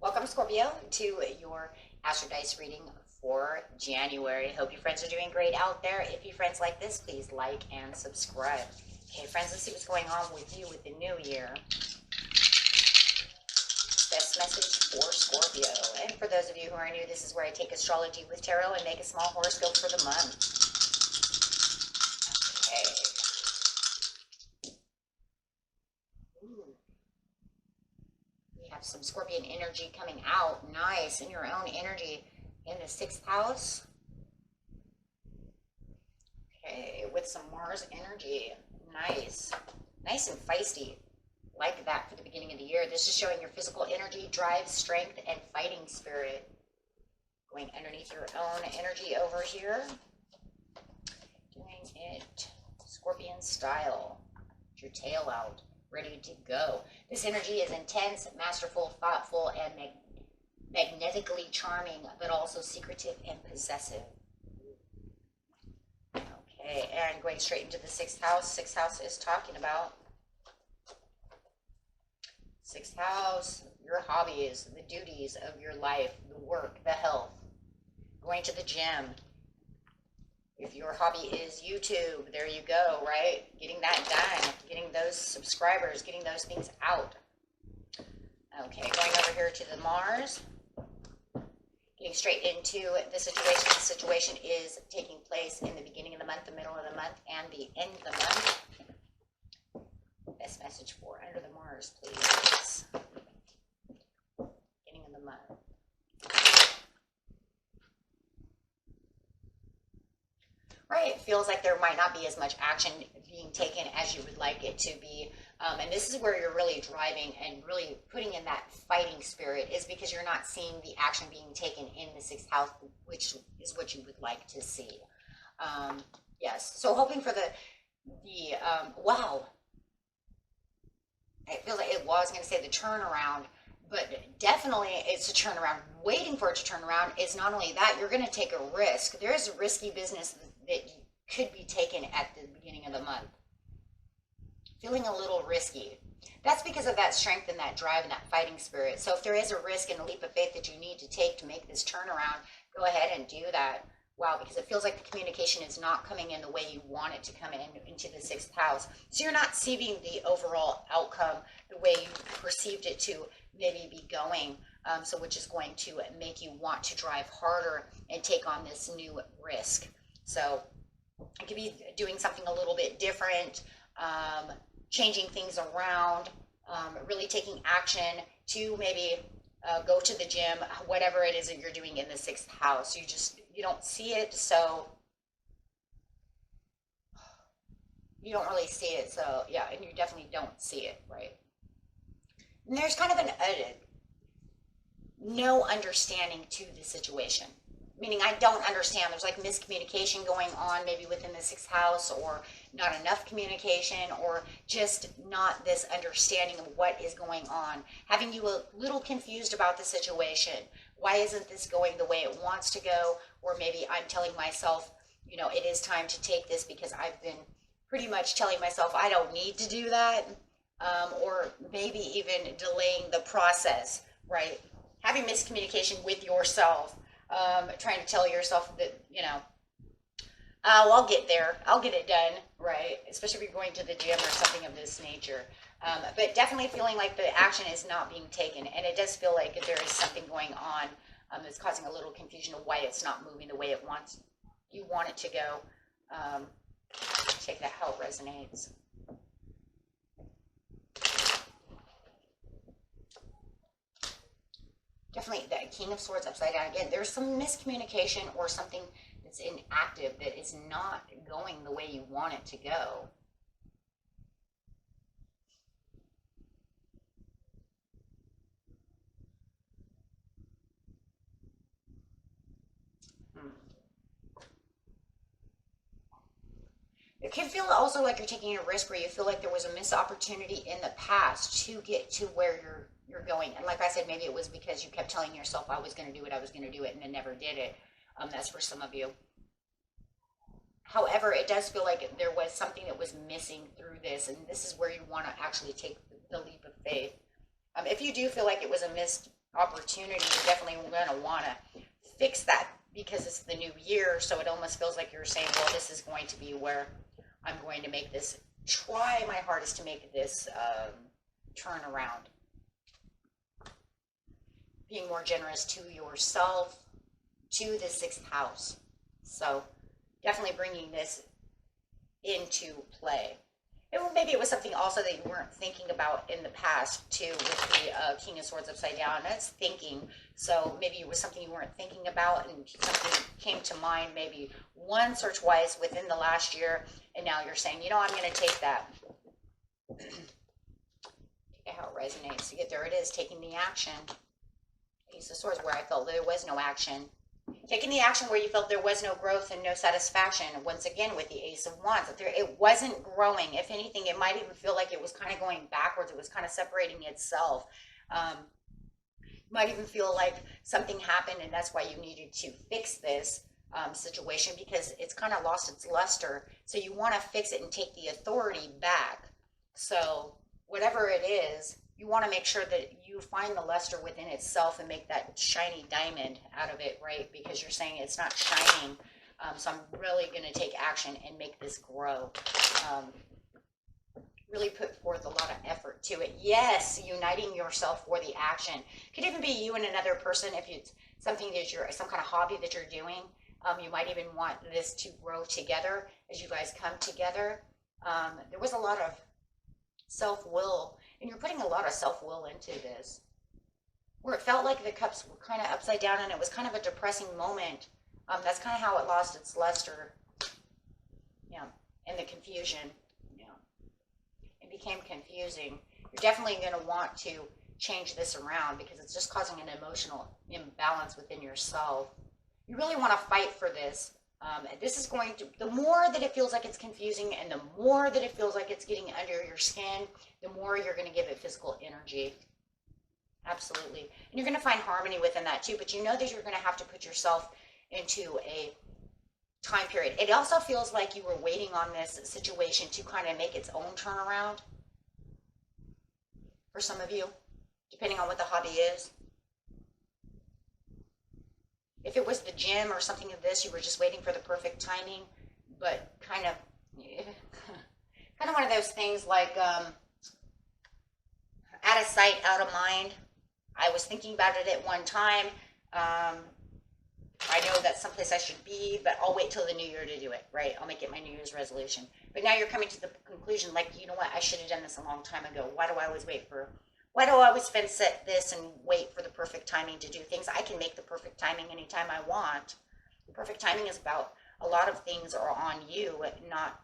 Welcome, Scorpio, to your Astrodice reading for January. Hope you friends are doing great out there. If you friends like this, please like and subscribe. Okay, friends, let's see what's going on with you with the new year. Best message for Scorpio. And for those of you who are new, this is where I take astrology with tarot and make a small horoscope for the month. Okay. We have some Scorpion energy coming out. Nice. In your own energy in the 6th house. Okay, with some Mars energy. Nice. Nice and feisty. Like that for the beginning of the year. This is showing your physical energy, drive, strength, and fighting spirit. Going underneath your own energy over here. Doing it Scorpion style. With your tail out. Ready to go. This energy is intense, masterful, thoughtful, and magnetically charming, but also secretive and possessive. Okay, and going straight into the 6th house. 6th house is talking about 6th house, your hobbies, the duties of your life, the work, the health, going to the gym. If your hobby is YouTube, there you go, right? Getting that done, getting those subscribers, getting those things out. Okay, going over here to the Mars. Getting straight into the situation. The situation is taking place in the beginning of the month, the middle of the month, and the end of the month. Best message for under the Mars, please. Beginning of the month. Right, it feels like there might not be as much action being taken as you would like it to be. And this is where you're really driving and really putting in that fighting spirit, is because you're not seeing the action being taken in the 6th house, which is what you would like to see. Yes, so hoping for wow. I feel like I was going to say the turnaround, but definitely it's a turnaround. Waiting for it to turn around is not only that, you're going to take a risk. There is a risky business that could be taken at the beginning of the month. Feeling a little risky. That's because of that strength and that drive and that fighting spirit. So if there is a risk and a leap of faith that you need to take to make this turnaround, go ahead and do that. Wow, because it feels like the communication is not coming in the way you want it to come into the 6th house. So you're not seeing the overall outcome the way you perceived it to maybe be going. So which is going to make you want to drive harder and take on this new risk. So it could be doing something a little bit different, changing things around, really taking action to maybe go to the gym, whatever it is that you're doing in the 6th house. You don't see it, so you don't really see it. So yeah, and you definitely don't see it, right? And there's kind of no understanding to the situation. Meaning I don't understand. There's like miscommunication going on maybe within the 6th house, or not enough communication, or just not this understanding of what is going on. Having you a little confused about the situation. Why isn't this going the way it wants to go? Or maybe I'm telling myself, you know, it is time to take this because I've been pretty much telling myself I don't need to do that. Or maybe even delaying the process, right? Having miscommunication with yourself. Trying to tell yourself that, you know, oh, I'll get there. I'll get it done, right? Especially if you're going to the gym or something of this nature. But definitely feeling like the action is not being taken. And it does feel like there is something going on that's causing a little confusion of why it's not moving the way you want it to go. Take that how it resonates. Definitely that King of Swords upside down again. There's some miscommunication or something that's inactive that is not going the way you want it to go. It can feel also like you're taking a risk where you feel like there was a missed opportunity in the past to get to where you're going. And like I said, maybe it was because you kept telling yourself, I was going to do it, and then never did it. That's for some of you. However, it does feel like there was something that was missing through this, and this is where you want to actually take the leap of faith. If you do feel like it was a missed opportunity, you're definitely going to want to fix that because it's the new year. So it almost feels like you're saying, well, this is going to be where I'm going to make this, try my hardest to make this turn around. Being more generous to yourself, to the 6th house. So definitely bringing this into play. Maybe it was something also that you weren't thinking about in the past too, with the King of Swords upside down. That's thinking. So maybe it was something you weren't thinking about and something came to mind maybe once or twice within the last year, and now you're saying, you know, I'm going to take that. Take it how it resonates. There it is, taking the action. Ace of Swords, where I felt there was no action. Taking the action where you felt there was no growth and no satisfaction. Once again, with the Ace of Wands, it wasn't growing. If anything, it might even feel like it was kind of going backwards. It was kind of separating itself. You might even feel like something happened and that's why you needed to fix this situation, because it's kind of lost its luster. So you want to fix it and take the authority back. So whatever it is, you want to make sure that you find the luster within itself and make that shiny diamond out of it, right? Because you're saying it's not shining. So I'm really going to take action and make this grow. Really put forth a lot of effort to it. Yes, uniting yourself for the action. Could even be you and another person if it's something that you're, some kind of hobby that you're doing. You might even want this to grow together as you guys come together. There was a lot of self-will, and you're putting a lot of self-will into this, where it felt like the cups were kind of upside down and it was kind of a depressing moment. That's kind of how it lost its luster. Yeah, and the confusion. Yeah, it became confusing. You're definitely going to want to change this around because it's just causing an emotional imbalance within yourself. You really want to fight for this. This is going to, the more that it feels like it's confusing and the more that it feels like it's getting under your skin, the more you're going to give it physical energy. Absolutely. And you're going to find harmony within that too, but you know that you're going to have to put yourself into a time period. It also feels like you were waiting on this situation to kind of make its own turnaround for some of you, depending on what the hobby is. If it was the gym or something of this, you were just waiting for the perfect timing, but kind of one of those things like out of sight, out of mind. I was thinking about it at one time. I know that's someplace I should be, but I'll wait till the new year to do it, right? I'll make it my New Year's resolution. But now you're coming to the conclusion, like, you know what? I should have done this a long time ago. Why do I always set this and wait for the perfect timing to do things? I can make the perfect timing anytime I want. The perfect timing is about a lot of things are on you, not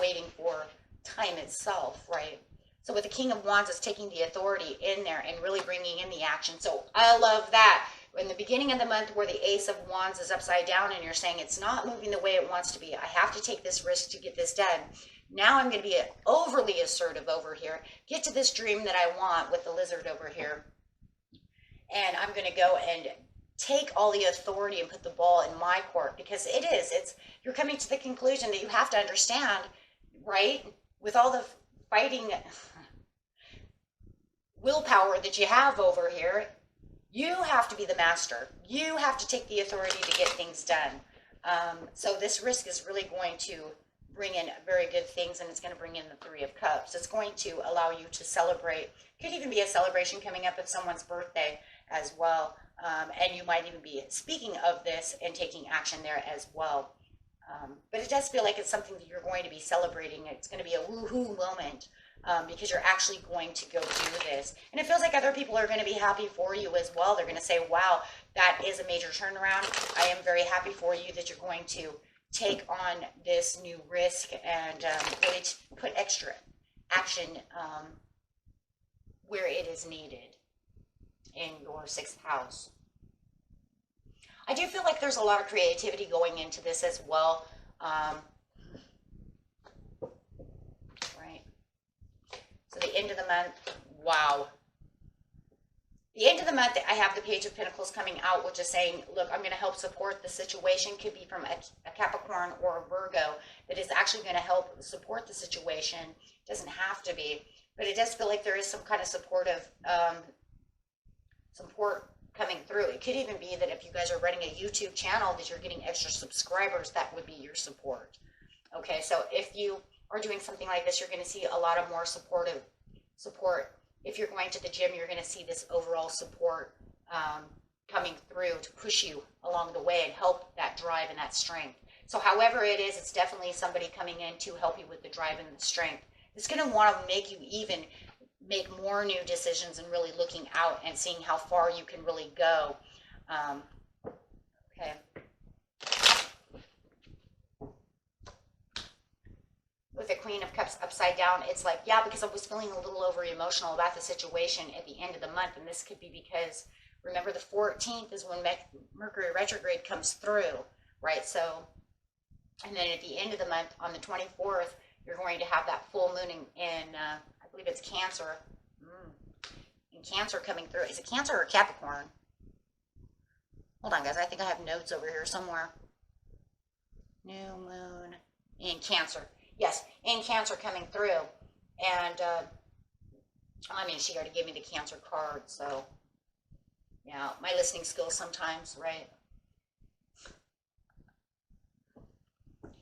waiting for time itself, right? So with the King of Wands, it's taking the authority in there and really bringing in the action. So I love that. In the beginning of the month where the Ace of Wands is upside down and you're saying it's not moving the way it wants to be, I have to take this risk to get this done. Now I'm going to be overly assertive over here, get to this dream that I want with the lizard over here, and I'm going to go and take all the authority and put the ball in my court, because you're coming to the conclusion that you have to understand, right? With all the fighting willpower that you have over here, you have to be the master. You have to take the authority to get things done. So this risk is really going to bring in very good things, and it's going to bring in the Three of Cups. It's going to allow you to celebrate. Could even be a celebration coming up of someone's birthday as well. And you might even be speaking of this and taking action there as well. But it does feel like it's something that you're going to be celebrating. It's going to be a woohoo moment because you're actually going to go do this. And it feels like other people are going to be happy for you as well. They're going to say, wow, that is a major turnaround. I am very happy for you that you're going to take on this new risk and really put extra action where it is needed in your 6th house. I do feel like there's a lot of creativity going into this as well. Right. So the end of the month, wow. The end of the month, I have the Page of Pentacles coming out, which is saying, look, I'm going to help support the situation. Could be from a Capricorn or a Virgo that is actually going to help support the situation. It doesn't have to be, but it does feel like there is some kind of supportive support coming through. It could even be that if you guys are running a YouTube channel that you're getting extra subscribers, that would be your support. Okay, so if you are doing something like this, you're going to see a lot of more support. If you're going to the gym, you're going to see this overall support coming through to push you along the way and help that drive and that strength. So however it is, it's definitely somebody coming in to help you with the drive and the strength. It's going to want to make you even make more new decisions and really looking out and seeing how far you can really go. Okay. With the Queen of Cups upside down, it's like, yeah, because I was feeling a little over emotional about the situation at the end of the month. And this could be because, remember, the 14th is when Mercury retrograde comes through, right? So, and then at the end of the month, on the 24th, you're going to have that full moon in I believe it's Cancer. In Cancer coming through. Is it Cancer or Capricorn? Hold on, guys. I think I have notes over here somewhere. New moon in Cancer. Yes, in Cancer coming through. And, I mean, she already gave me the Cancer card, so, yeah, my listening skills sometimes, right?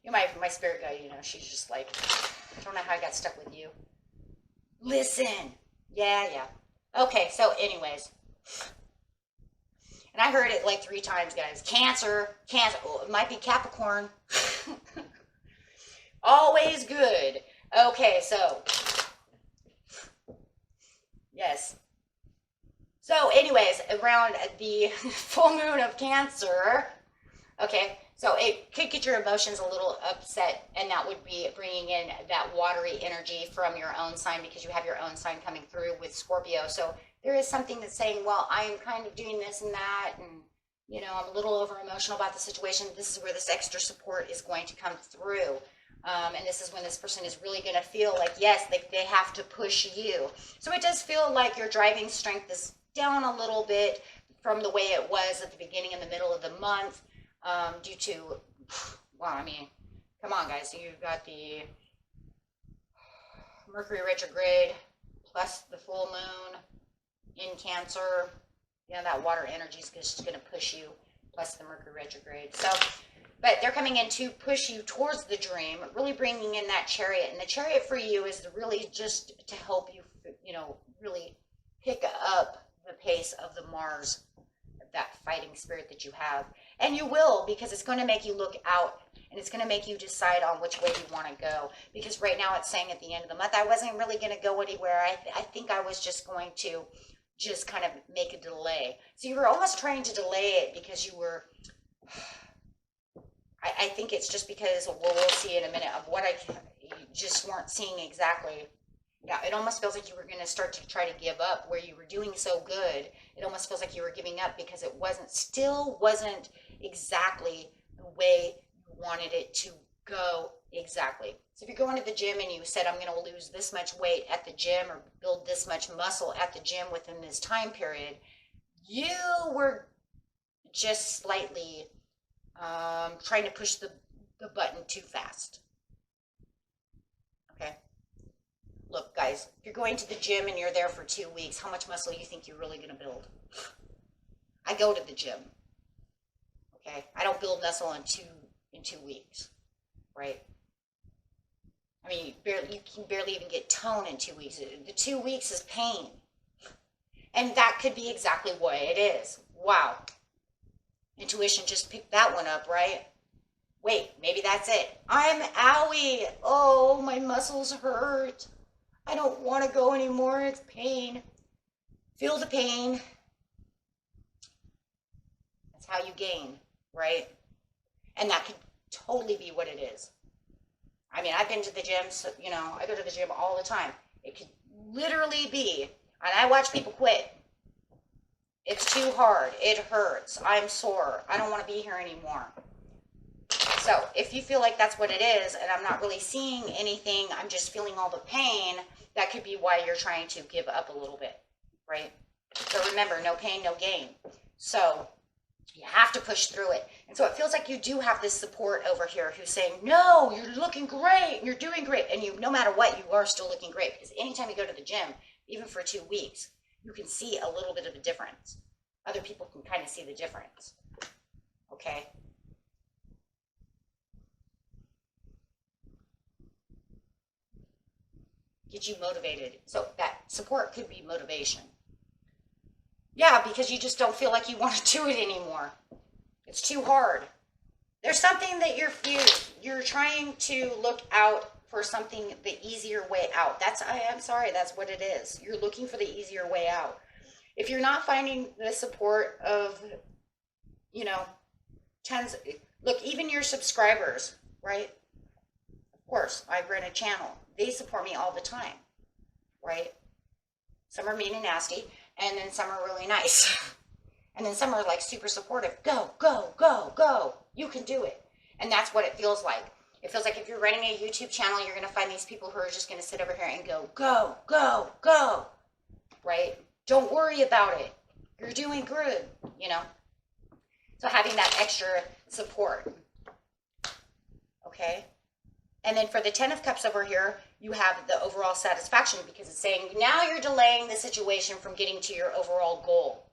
You know, my spirit guide, you know, she's just like, I don't know how I got stuck with you. Listen. Yeah. Okay, so anyways. And I heard it like 3 times, guys. Cancer. Oh, it might be Capricorn. Always good. Okay, so. Yes. So anyways, around the full moon of Cancer. Okay. So it could get your emotions a little upset, and that would be bringing in that watery energy from your own sign because you have your own sign coming through with Scorpio. So there is something that's saying, well, I'm kind of doing this and that, and, you know, I'm a little over emotional about the situation. This is where this extra support is going to come through. And this is when this person is really going to feel like, yes, they have to push you. So it does feel like your driving strength is down a little bit from the way it was at the beginning and the middle of the month. Due to, well, I mean, come on, guys. You've got the Mercury retrograde plus the full moon in Cancer. You know, that water energy is just going to push you, plus the Mercury retrograde. So, but they're coming in to push you towards the dream, really bringing in that Chariot. And the Chariot for you is really just to help you, you know, really pick up the pace of the Mars, that fighting spirit that you have. And you will, because it's going to make you look out, and it's going to make you decide on which way you want to go. Because right now it's saying at the end of the month, I wasn't really going to go anywhere. I think I was just going to just kind of make a delay. So you were almost trying to delay it because you were, I think it's just because, well, we'll see in a minute, of what you just weren't seeing exactly. Yeah, it almost feels like you were going to start to try to give up where you were doing so good. It almost feels like you were giving up because it still wasn't exactly the way you wanted it to go exactly. So if you're going to the gym and you said, I'm going to lose this much weight at the gym or build this much muscle at the gym within this time period, you were just slightly trying to push the button too fast. Okay. Look, guys, if you're going to the gym and you're there for 2 weeks, how much muscle do you think you're really going to build? I go to the gym. Okay? I don't build muscle in two weeks, right? I mean, you can barely even get tone in 2 weeks. The 2 weeks is pain. And that could be exactly what it is. Wow. Intuition just picked that one up, right? Wait, maybe that's it. I'm owie. Oh, my muscles hurt. I don't want to go anymore. It's pain. Feel the pain. That's how you gain, right? And that could totally be what it is. I mean, I've been to the gym, so, you know, I go to the gym all the time. It could literally be, and I watch people quit. It's too hard. It hurts. I'm sore. I don't want to be here anymore. So if you feel like that's what it is, and I'm not really seeing anything, I'm just feeling all the pain, that could be why you're trying to give up a little bit, right? So remember, no pain, no gain. So you have to push through it. And so it feels like you do have this support over here who's saying, no, you're looking great, you're doing great. And you, no matter what, you are still looking great. Because anytime you go to the gym, even for 2 weeks, You can see a little bit of a difference. Other people can kind of see the difference. Okay? Get you motivated. So that support could be motivation. Yeah, because you just don't feel like you want to do it anymore. It's too hard. There's something that you're trying to look out for, something, the easier way out. I'm sorry, that's what it is. You're looking for the easier way out. If you're not finding the support of, look, even your subscribers, right? Of course, I run a channel. They support me all the time, right? Some are mean and nasty, and then some are really nice. And then some are like super supportive. Go, go, go, go. You can do it. And that's what it feels like. It feels like if you're running a YouTube channel, you're going to find these people who are just going to sit over here and go, go, go, go. Right? Don't worry about it. You're doing good, So having that extra support. Okay? And then for the 10 of Cups over here, you have the overall satisfaction, because it's saying now you're delaying the situation from getting to your overall goal.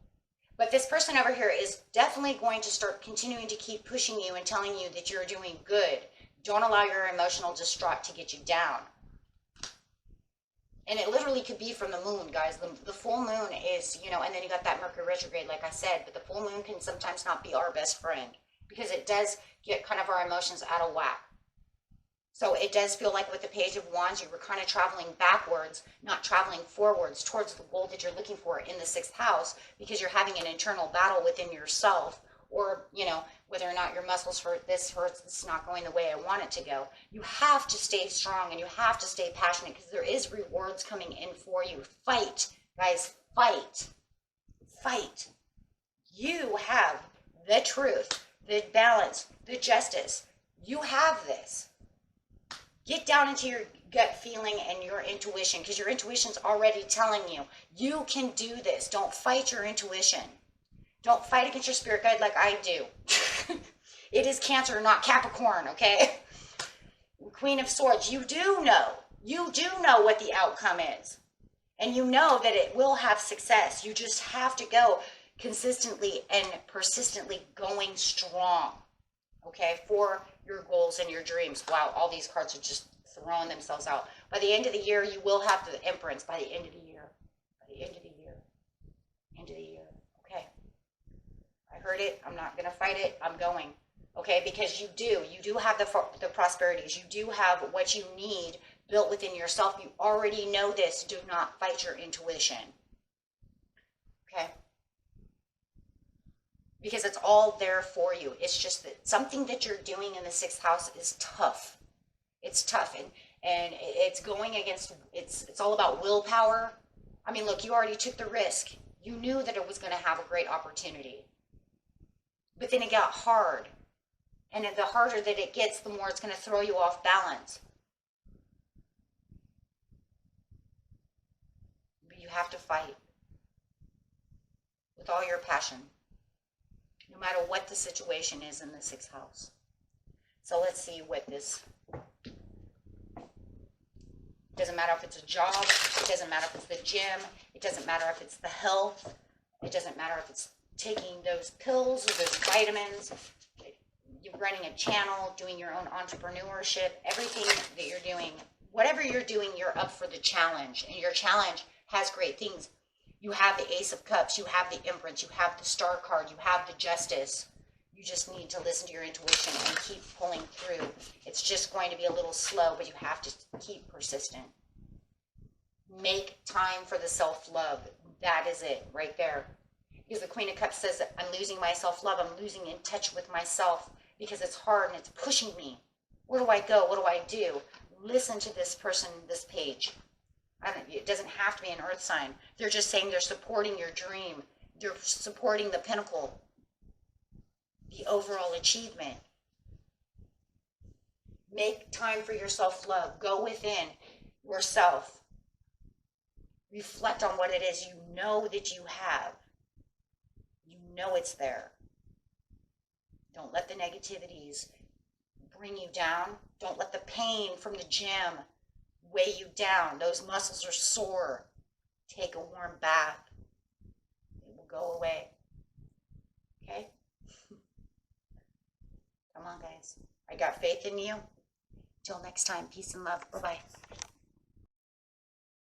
But this person over here is definitely going to start continuing to keep pushing you and telling you that you're doing good. Don't allow your emotional distraught to get you down. And it literally could be from the moon, guys. The full moon is, and then you got that Mercury retrograde, like I said, but the full moon can sometimes not be our best friend, because it does get kind of our emotions out of whack. So it does feel like with the Page of Wands, you were kind of traveling backwards, not traveling forwards towards the goal that you're looking for in the 6th house, because you're having an internal battle within yourself, or, whether or not your muscles hurt, this hurts, this is not going the way I want it to go. You have to stay strong and you have to stay passionate, because there is rewards coming in for you. Fight, guys, fight. Fight. You have the truth, the balance, the justice. You have this. Get down into your gut feeling and your intuition, because your intuition's already telling you, you can do this. Don't fight your intuition. Don't fight against your spirit guide like I do. It is Cancer, not Capricorn, okay? Queen of Swords, you do know. You do know what the outcome is. And you know that it will have success. You just have to go consistently and persistently going strong, okay, for your goals and your dreams. Wow, all these cards are just throwing themselves out. By the end of the year, you will have the Empress. By the end of the year. By the end of the year. End of the year. Okay. I heard it. I'm not going to fight it. I'm going. Okay, because you do have the prosperities. You do have what you need built within yourself. You already know this. Do not fight your intuition. Okay? Because it's all there for you. It's just that something that you're doing in the 6th house is tough. It's tough, and it's going against, it's all about willpower. I mean, look, you already took the risk. You knew that it was going to have a great opportunity. But then it got hard. And the harder that it gets, the more it's going to throw you off balance. But you have to fight with all your passion, no matter what the situation is in the 6th house. So let's see what this, doesn't matter if it's a job, it doesn't matter if it's the gym, it doesn't matter if it's the health, it doesn't matter if it's taking those pills or those vitamins, you're running a channel, doing your own entrepreneurship, everything that you're doing, whatever you're doing, you're up for the challenge, and your challenge has great things. You have the Ace of Cups, you have the Empress, you have the Star card, you have the Justice. You just need to listen to your intuition and keep pulling through. It's just going to be a little slow, but you have to keep persistent. Make time for the self-love. That is it right there. Because the Queen of Cups says, I'm losing my self-love. I'm losing in touch with myself because it's hard and it's pushing me. Where do I go? What do I do? Listen to this person, this page. It doesn't have to be an earth sign. They're just saying they're supporting your dream. They're supporting the pinnacle, the overall achievement. Make time for your self-love. Go within yourself. Reflect on what it is you know that you have. You know it's there. Don't let the negativities bring you down. Don't let the pain from the gym weigh you down. Those muscles are sore. Take a warm bath. go away. Okay? Come on, guys. I got faith in you. Till next time, peace and love. Bye-bye.